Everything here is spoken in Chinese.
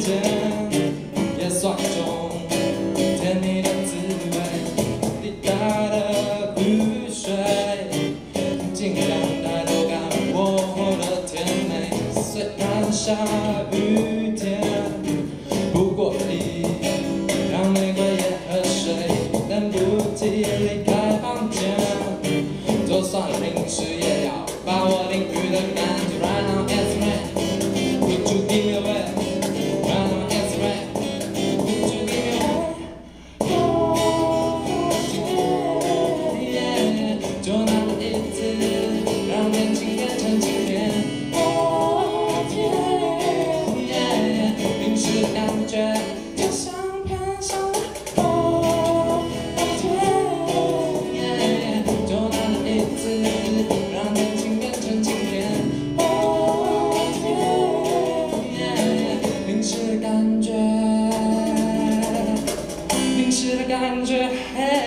间，也算一种甜蜜的滋味。滴答的雨水，尽量带走干我的甜美。虽然下雨天，不过可以让玫瑰也喝水。但不提离开房间，就算淋湿也要把我淋雨的感觉。Right now it's rain, would you give me away? Right now it's rain, would you give me away? Yeah, 就那么一次，让天气变成晴天。Yeah, 淋湿的感觉就像喷上了。淋湿的感觉，嘿。